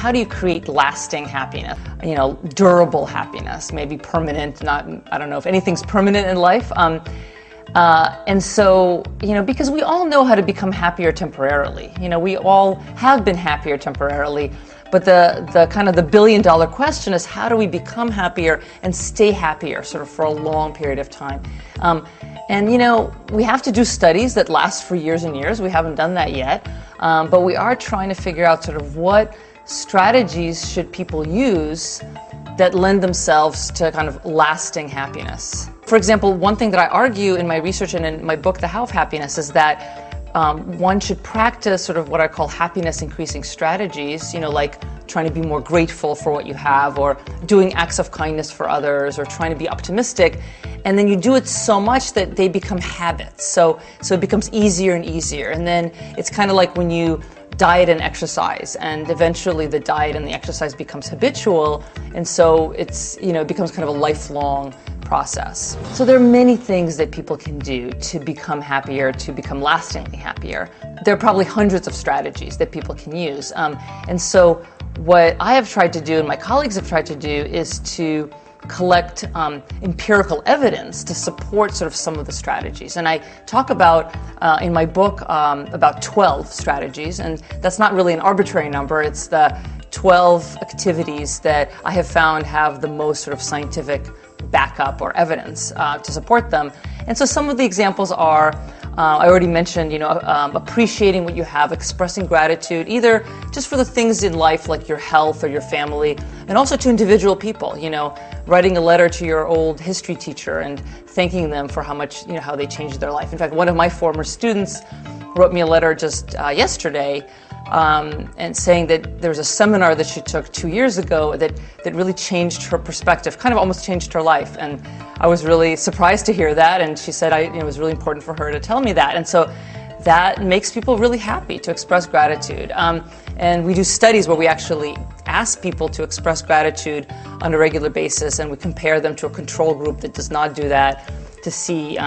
how do you create lasting happiness? Durable happiness, maybe permanent, I don't know if anything's permanent in life. And so, because we all know how to become happier temporarily. We all have been happier temporarily, but the billion-dollar question is, how do we become happier and stay happier sort of for a long period of time? And we have to do studies that last for years and years. We haven't done that yet, but we are trying to figure out sort of what strategies should people use that lend themselves to kind of lasting happiness. For example, one thing that I argue in my research and in my book, The How of Happiness, is that one should practice sort of what I call happiness increasing strategies, like trying to be more grateful for what you have, or doing acts of kindness for others, or trying to be optimistic. And then you do it so much that they become habits. So it becomes easier and easier. And then it's kind of like when you diet and exercise, and eventually the diet and the exercise becomes habitual, and so it becomes kind of a lifelong process. So there are many things that people can do to become happier, to become lastingly happier. There are probably hundreds of strategies that people can use. And so what I have tried to do, and my colleagues have tried to do, is to collect empirical evidence to support sort of some of the strategies. And I talk about, in my book, about 12 strategies, and that's not really an arbitrary number. It's the 12 activities that I have found have the most sort of scientific backup or evidence to support them. And so some of the examples are, I already mentioned, appreciating what you have, expressing gratitude, either just for the things in life like your health or your family, and also to individual people, writing a letter to your old history teacher and thanking them for how much, how they changed their life. In fact, one of my former students wrote me a letter just yesterday and saying that there was a seminar that she took 2 years ago that really changed her perspective, kind of almost changed her life. And I was really surprised to hear that, and she said it was really important for her to tell me that. And so that makes people really happy to express gratitude. And we do studies where we actually ask people to express gratitude on a regular basis, and we compare them to a control group that does not do that to see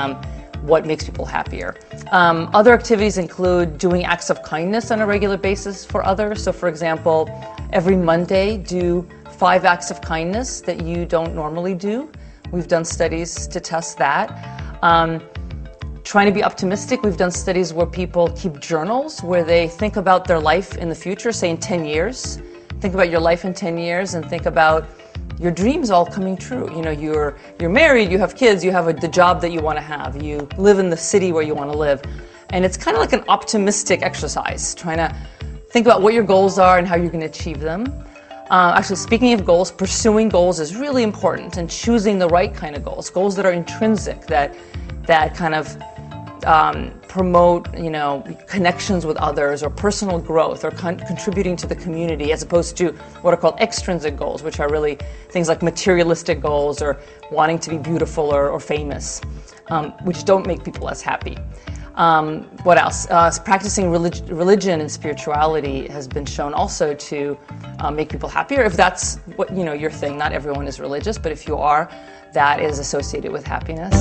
what makes people happier. Other activities include doing acts of kindness on a regular basis for others. So for example, every Monday, do 5 acts of kindness that you don't normally do. We've done studies to test that. Trying to be optimistic, we've done studies where people keep journals where they think about their life in the future, say in 10 years. Think about your life in 10 years and think about your dreams all coming true. You're married, you have kids, you have the job that you want to have, you live in the city where you want to live. And it's kind of like an optimistic exercise, trying to think about what your goals are and how you're going to achieve them. Actually, speaking of goals, pursuing goals is really important, and choosing the right kind of goals that are intrinsic, that kind of promote, connections with others, or personal growth, or contributing to the community, as opposed to what are called extrinsic goals, which are really things like materialistic goals, or wanting to be beautiful or famous, which don't make people as happy. What else? Practicing religion and spirituality has been shown also to make people happier, if that's what your thing. Not everyone is religious, but if you are, that is associated with happiness.